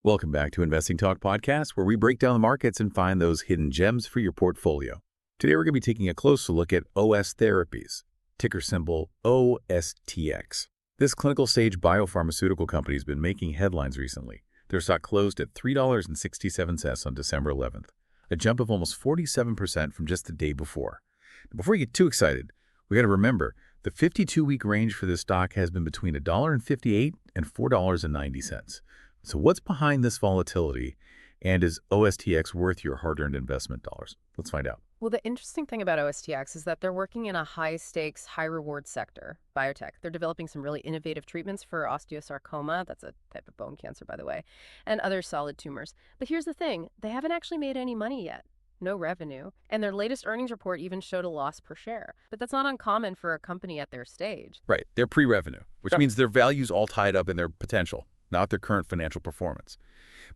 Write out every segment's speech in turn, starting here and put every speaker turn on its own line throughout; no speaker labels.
Welcome back to Investing Talk Podcast, where we break down the markets and find those hidden gems for your portfolio. Today, we're going to be taking a closer look at OS Therapies, ticker symbol OSTX. This clinical stage biopharmaceutical company has been making headlines recently. Their stock closed at $3.67 on December 11th, a jump of almost 47% from just the day before. Now, before you get too excited, we got to remember the 52-week range for this stock has been between $1.58 and $4.90. So what's behind this volatility, and is OSTX worth your hard-earned investment dollars? Let's find out.
Well, the interesting thing about OSTX is that they're working in a high-stakes, high-reward sector, biotech. They're developing some really innovative treatments for osteosarcoma, that's a type of bone cancer, by the way, and other solid tumors. But here's the thing, they haven't actually made any money yet. No revenue. And their latest earnings report even showed a loss per share. But that's not uncommon for a company at their stage.
Right. They're pre-revenue, which means their value's all tied up in their potential, not their current financial performance.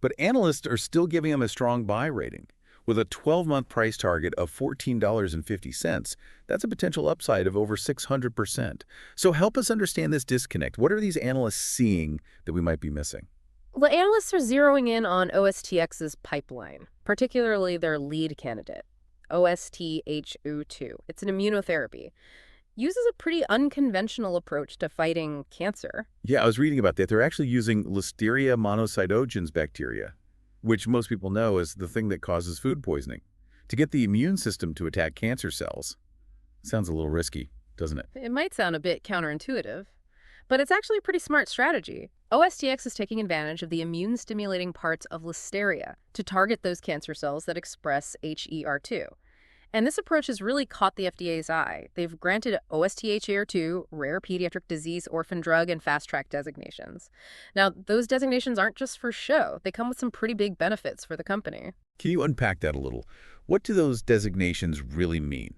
But analysts are still giving them a strong buy rating. With a 12-month price target of $14.50, that's a potential upside of over 600%. So help us understand this disconnect. What are these analysts seeing that we might be missing?
Well, analysts are zeroing in on OSTX's pipeline, particularly their lead candidate, OSTH02. It's an immunotherapy. Uses a pretty unconventional approach to fighting cancer.
Yeah, I was reading about that. They're actually using Listeria monocytogenes bacteria, which most people know is the thing that causes food poisoning, to get the immune system to attack cancer cells. Sounds a little risky, doesn't it?
It might sound a bit counterintuitive, but it's actually a pretty smart strategy. OSTX is taking advantage of the immune-stimulating parts of Listeria to target those cancer cells that express HER2. And this approach has really caught the FDA's eye. They've granted OSTHER2 rare pediatric disease, orphan drug, and fast-track designations. Now, those designations aren't just for show. They come with some pretty big benefits for the company.
Can you unpack that a little? What do those designations really mean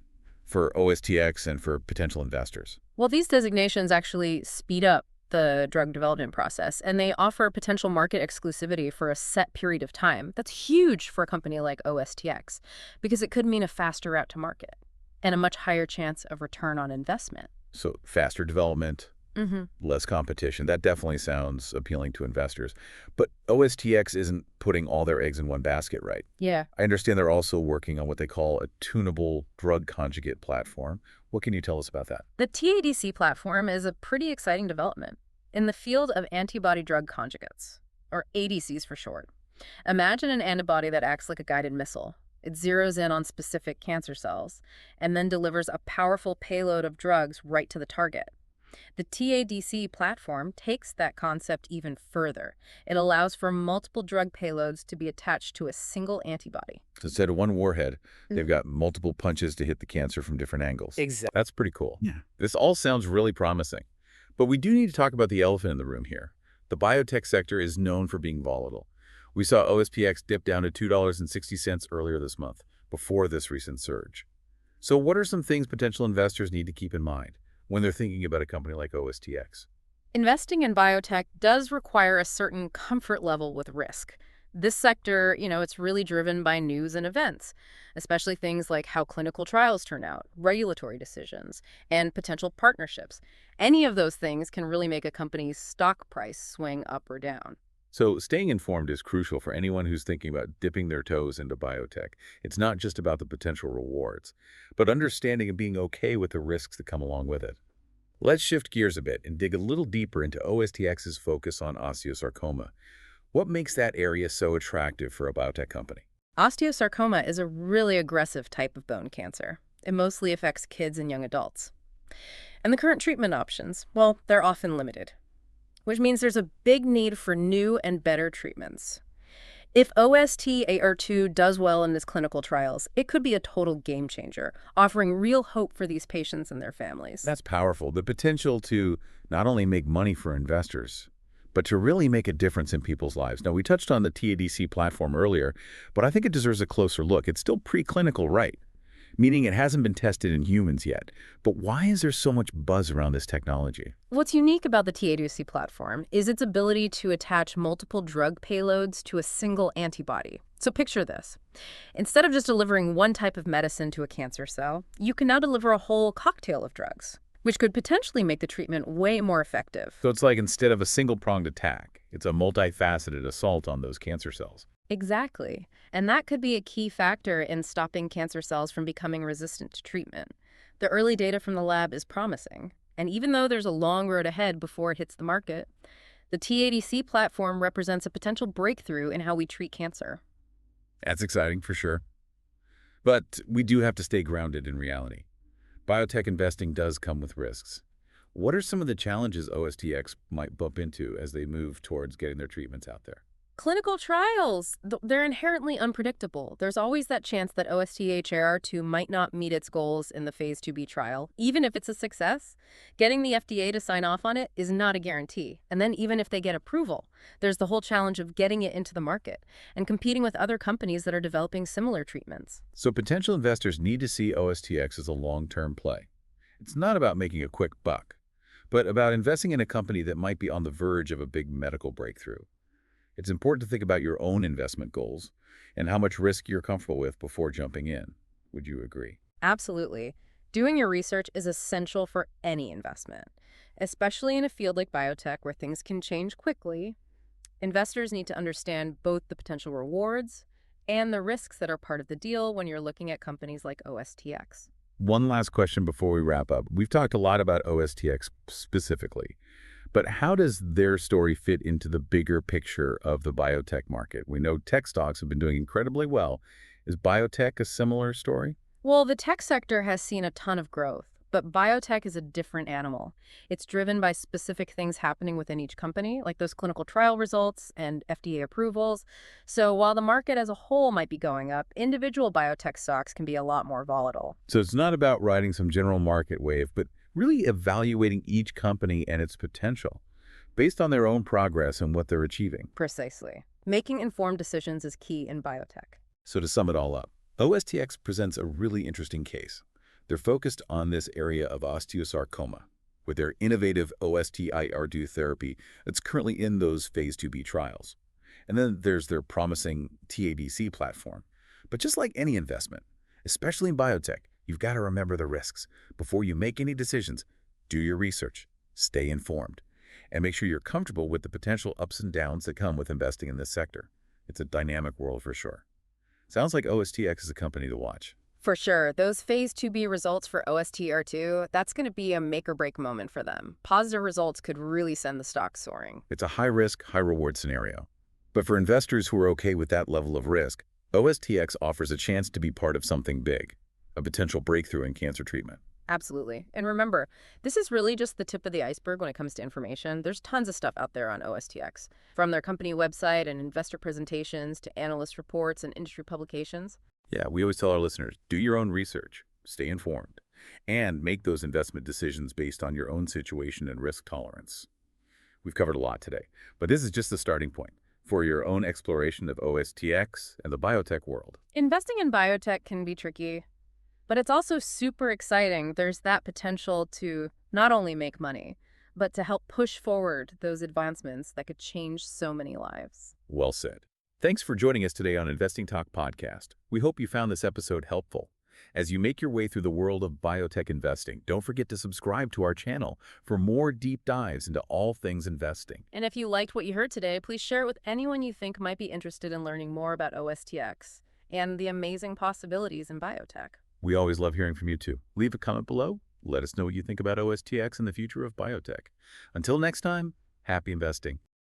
for OSTX and for potential investors?
Well, these designations actually speed up the drug development process, and they offer potential market exclusivity for a set period of time. That's huge for a company like OSTX because it could mean a faster route to market and a much higher chance of return on investment.
So faster development, less competition. That definitely sounds appealing to investors. But OSTX isn't putting all their eggs in one basket, right?
Yeah.
I understand they're also working on what they call a tunable drug conjugate platform. What can you tell us about that?
The TADC platform is a pretty exciting development in the field of antibody-drug conjugates, or ADCs for short. Imagine an antibody that acts like a guided missile. It zeroes in on specific cancer cells and then delivers a powerful payload of drugs right to the target. The TADC platform takes that concept even further. It allows for multiple drug payloads to be attached to a single antibody.
So instead of one warhead, they've got multiple punches to hit the cancer from different angles.
Exactly.
That's pretty cool.
Yeah.
This all sounds really promising. But we do need to talk about the elephant in the room here. The biotech sector is known for being volatile. We saw OSPX dip down to $2.60 earlier this month, before this recent surge. So what are some things potential investors need to keep in mind when they're thinking about a company like OSTX?
Investing in biotech does require a certain comfort level with risk. This sector, it's really driven by news and events, especially things like how clinical trials turn out, regulatory decisions, and potential partnerships. Any of those things can really make a company's stock price swing up or down.
So staying informed is crucial for anyone who's thinking about dipping their toes into biotech. It's not just about the potential rewards, but understanding and being okay with the risks that come along with it. Let's shift gears a bit and dig a little deeper into OSTX's focus on osteosarcoma. What makes that area so attractive for a biotech company?
Osteosarcoma is a really aggressive type of bone cancer. It mostly affects kids and young adults. And the current treatment options, well, they're often limited, which means there's a big need for new and better treatments. If OSTAR2 does well in its clinical trials, it could be a total game changer, offering real hope for these patients and their families.
That's powerful. The potential to not only make money for investors, but to really make a difference in people's lives. Now, we touched on the TADC platform earlier, but I think it deserves a closer look. It's still preclinical, right? Meaning it hasn't been tested in humans yet. But why is there so much buzz around this technology?
What's unique about the TADC platform is its ability to attach multiple drug payloads to a single antibody. So picture this. Instead of just delivering one type of medicine to a cancer cell, you can now deliver a whole cocktail of drugs, which could potentially make the treatment way more effective.
So it's like instead of a single-pronged attack, It's a multifaceted assault on those cancer cells.
Exactly. And that could be a key factor in stopping cancer cells from becoming resistant to treatment. The early data from the lab is promising. And even though there's a long road ahead before it hits the market, the TADC platform represents a potential breakthrough in how we treat cancer.
That's exciting for sure. But we do have to stay grounded in reality. Biotech investing does come with risks. What are some of the challenges OSTX might bump into as they move towards getting their treatments out there?
Clinical trials, they're inherently unpredictable. There's always that chance that OSTHAR2 might not meet its goals in the phase 2b trial. Even if it's a success, getting the FDA to sign off on it is not a guarantee. And then even if they get approval, there's the whole challenge of getting it into the market and competing with other companies that are developing similar treatments.
So potential investors need to see OSTX as a long-term play. It's not about making a quick buck, but about investing in a company that might be on the verge of a big medical breakthrough. It's important to think about your own investment goals and how much risk you're comfortable with before jumping in. Would you agree?
Absolutely. Doing your research is essential for any investment, especially in a field like biotech where things can change quickly. Investors need to understand both the potential rewards and the risks that are part of the deal when you're looking at companies like OSTX.
One last question before we wrap up. We've talked a lot about OSTX specifically, but how does their story fit into the bigger picture of the biotech market? We know tech stocks have been doing incredibly well. Is biotech a similar story?
Well, the tech sector has seen a ton of growth, but biotech is a different animal. It's driven by specific things happening within each company, like those clinical trial results and FDA approvals. So while the market as a whole might be going up, individual biotech stocks can be a lot more volatile.
So it's not about riding some general market wave, but really evaluating each company and its potential based on their own progress and what they're achieving.
Precisely. Making informed decisions is key in biotech.
So to sum it all up, OSTX presents a really interesting case. They're focused on this area of osteosarcoma with their innovative OSTIR2 therapy that's currently in those phase 2b trials. And then there's their promising TADC platform. But just like any investment, especially in biotech, you've got to remember the risks. Before you make any decisions, do your research, stay informed, and make sure you're comfortable with the potential ups and downs that come with investing in this sector. It's a dynamic world for sure. Sounds like OSTX is a company to watch.
For sure, those phase 2b results for OSTR2, that's going to be a make or break moment for them. Positive results could really send the stock soaring.
It's a high-risk, high-reward scenario. But for investors who are okay with that level of risk, OSTX offers a chance to be part of something big, a potential breakthrough in cancer treatment.
Absolutely. And remember, this is really just the tip of the iceberg when it comes to information. There's tons of stuff out there on OSTX, from their company website and investor presentations to analyst reports and industry publications.
Yeah, we always tell our listeners, do your own research, stay informed, and make those investment decisions based on your own situation and risk tolerance. We've covered a lot today, but this is just the starting point for your own exploration of OSTX and the biotech world.
Investing in biotech can be tricky, but it's also super exciting. There's that potential to not only make money, but to help push forward those advancements that could change so many lives.
Well said. Thanks for joining us today on Investing Talk Podcast. We hope you found this episode helpful. As you make your way through the world of biotech investing, don't forget to subscribe to our channel for more deep dives into all things investing.
And if you liked what you heard today, please share it with anyone you think might be interested in learning more about OSTX and the amazing possibilities in biotech.
We always love hearing from you too. Leave a comment below. Let us know what you think about OSTX and the future of biotech. Until next time, happy investing.